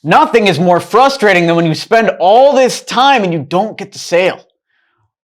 Nothing is more frustrating than when you spend all this time and you don't get the sale.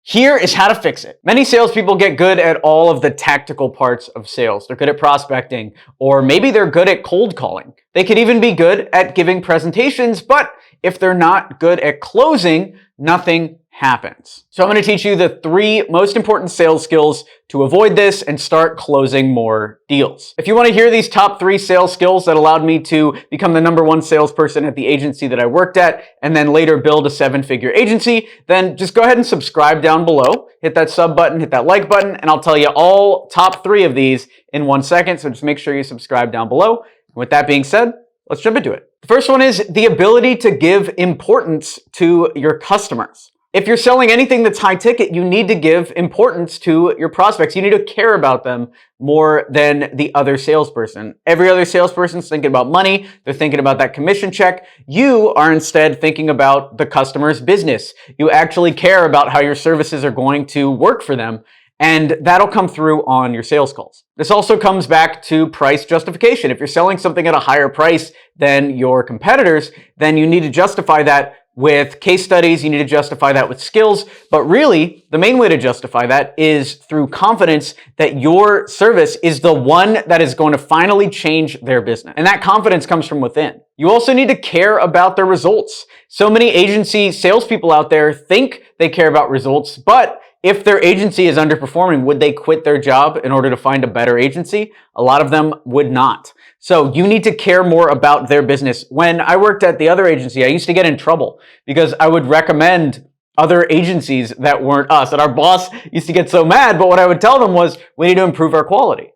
Here is how to fix it. Many salespeople get good at all of the tactical parts of sales. They're good at prospecting, or maybe they're good at cold calling. They could even be good at giving presentations, but if they're not good at closing, nothing happens. So I'm going to teach you the 3 most important sales skills to avoid this and start closing more deals. If you want to hear these top 3 sales skills that allowed me to become the #1 salesperson at the agency that I worked at and then later build a 7-figure agency, then just go ahead and subscribe down below. Hit that sub button, hit that like button, and I'll tell you all top 3 of these in 1 second. So just make sure you subscribe down below. And with that being said, let's jump into it. The first one is the ability to give importance to your customers. If you're selling anything that's high ticket, you need to give importance to your prospects. You need to care about them more than the other salesperson. Every other salesperson's thinking about money. They're thinking about that commission check. You are instead thinking about the customer's business. You actually care about how your services are going to work for them. And that'll come through on your sales calls. This also comes back to price justification. If you're selling something at a higher price than your competitors, then you need to justify that with case studies, you need to justify that with skills, but really the main way to justify that is through confidence that your service is the one that is going to finally change their business. And that confidence comes from within. You also need to care about their results. So many agency salespeople out there think they care about results, but if their agency is underperforming, would they quit their job in order to find a better agency? A lot of them would not. So you need to care more about their business. When I worked at the other agency, I used to get in trouble because I would recommend other agencies that weren't us. And our boss used to get so mad, but what I would tell them was, we need to improve our quality.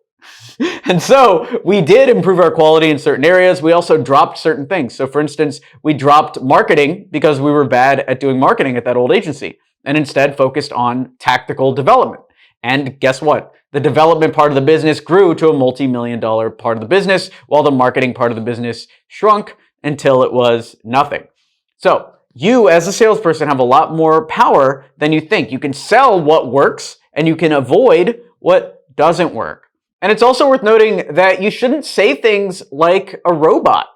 And so we did improve our quality in certain areas. We also dropped certain things. So for instance, we dropped marketing because we were bad at doing marketing at that old agency, and instead focused on tactical development. And guess what? The development part of the business grew to a multi-million-dollar part of the business, while the marketing part of the business shrunk until it was nothing. So you as a salesperson have a lot more power than you think. You can sell what works and you can avoid what doesn't work. And it's also worth noting that you shouldn't say things like a robot.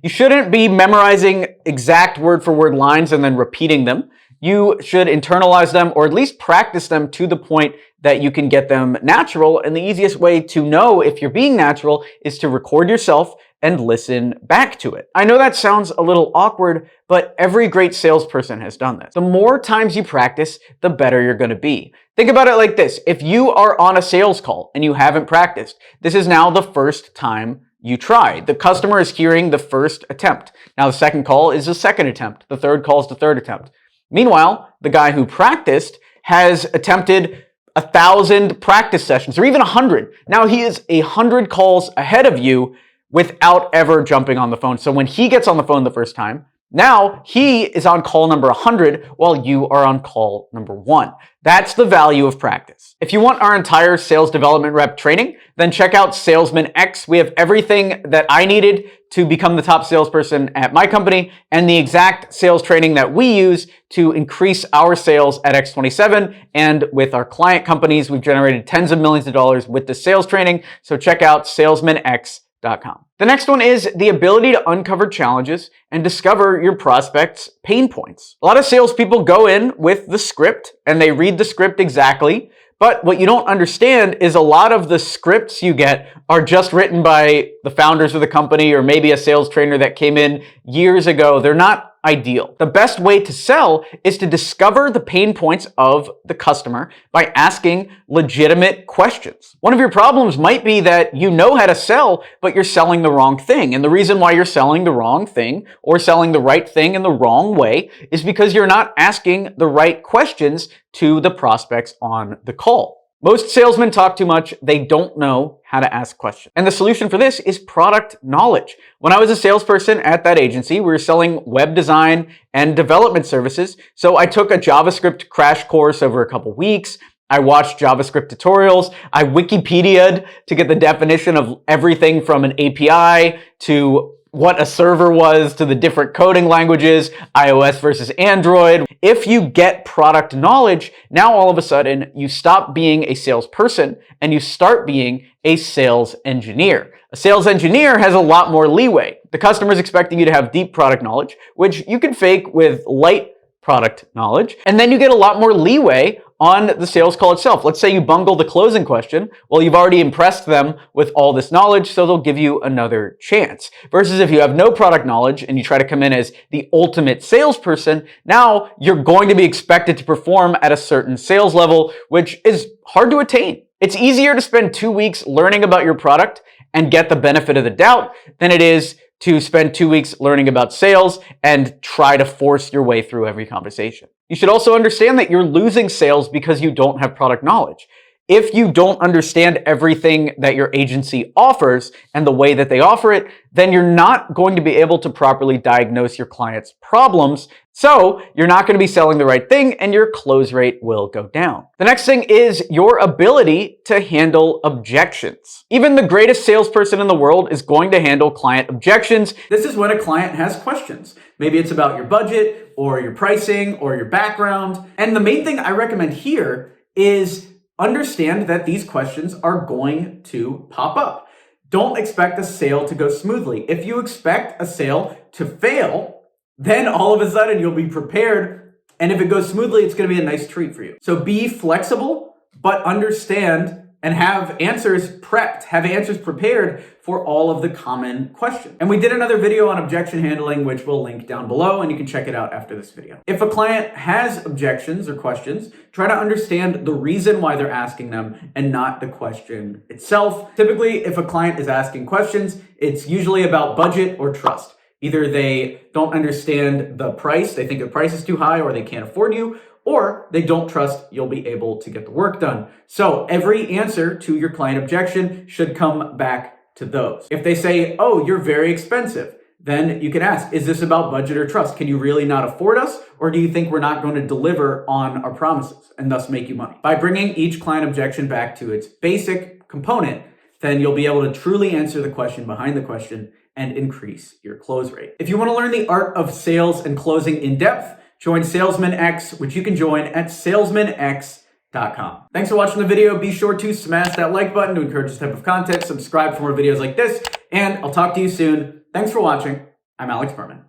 You shouldn't be memorizing exact word-for-word lines and then repeating them. You should internalize them, or at least practice them to the point that you can get them natural. And the easiest way to know if you're being natural is to record yourself and listen back to it. I know that sounds a little awkward, but every great salesperson has done this. The more times you practice, the better you're going to be. Think about it like this. If you are on a sales call and you haven't practiced, this is now the first time you tried. The customer is hearing the first attempt. Now the second call is the second attempt. The third call is the third attempt. Meanwhile, the guy who practiced has attempted 1,000 practice sessions, or even 100. Now he is 100 calls ahead of you without ever jumping on the phone. So when he gets on the phone the first time, now he is on call number 100 while you are on call number 1. That's the value of practice. If you want our entire sales development rep training, then check out SalesmanX. We have everything that I needed to become the top salesperson at my company and the exact sales training that we use to increase our sales at X27. And with our client companies, we've generated tens of millions of dollars with the sales training. So check out SalesmanX.com. The next one is the ability to uncover challenges and discover your prospects' pain points. A lot of salespeople go in with the script and they read the script exactly, but what you don't understand is a lot of the scripts you get are just written by the founders of the company or maybe a sales trainer that came in years ago. They're not ideal. The best way to sell is to discover the pain points of the customer by asking legitimate questions. One of your problems might be that you know how to sell, but you're selling the wrong thing. And the reason why you're selling the wrong thing or selling the right thing in the wrong way is because you're not asking the right questions to the prospects on the call. Most salesmen talk too much. They don't know how to ask questions. And the solution for this is product knowledge. When I was a salesperson at that agency, we were selling web design and development services. So I took a JavaScript crash course over a couple weeks. I watched JavaScript tutorials. I Wikipedia'd to get the definition of everything from an API to what a server was to the different coding languages, iOS versus Android. If you get product knowledge, now all of a sudden you stop being a salesperson and you start being a sales engineer. A sales engineer has a lot more leeway. The customer is expecting you to have deep product knowledge, which you can fake with light product knowledge, and then you get a lot more leeway on the sales call itself. Let's say you bungle the closing question. Well, you've already impressed them with all this knowledge, so they'll give you another chance. Versus if you have no product knowledge and you try to come in as the ultimate salesperson, now you're going to be expected to perform at a certain sales level, which is hard to attain. It's easier to spend 2 weeks learning about your product and get the benefit of the doubt than it is to spend 2 weeks learning about sales and try to force your way through every conversation. You should also understand that you're losing sales because you don't have product knowledge. If you don't understand everything that your agency offers and the way that they offer it, then you're not going to be able to properly diagnose your client's problems. So you're not going to be selling the right thing and your close rate will go down. The next thing is your ability to handle objections. Even the greatest salesperson in the world is going to handle client objections. This is when a client has questions. Maybe it's about your budget or your pricing or your background. And the main thing I recommend here is understand that these questions are going to pop up. Don't expect a sale to go smoothly. If you expect a sale to fail, then all of a sudden you'll be prepared. And if it goes smoothly, it's going to be a nice treat for you. So be flexible, but understand and have answers prepped, have answers prepared for all of the common questions. And we did another video on objection handling, which we'll link down below, and you can check it out after this video. If a client has objections or questions, try to understand the reason why they're asking them and not the question itself. Typically, if a client is asking questions, it's usually about budget or trust. Either they don't understand the price, they think the price is too high, or they can't afford you, or they don't trust you'll be able to get the work done. So every answer to your client objection should come back to those. If they say, oh, you're very expensive, then you can ask, is this about budget or trust? Can you really not afford us? Or do you think we're not going to deliver on our promises and thus make you money? By bringing each client objection back to its basic component, then you'll be able to truly answer the question behind the question and increase your close rate. If you want to learn the art of sales and closing in depth, join SalesmanX, which you can join at salesmanx.com. Thanks for watching the video. Be sure to smash that like button to encourage this type of content. Subscribe for more videos like this, and I'll talk to you soon. Thanks for watching. I'm Alex Berman.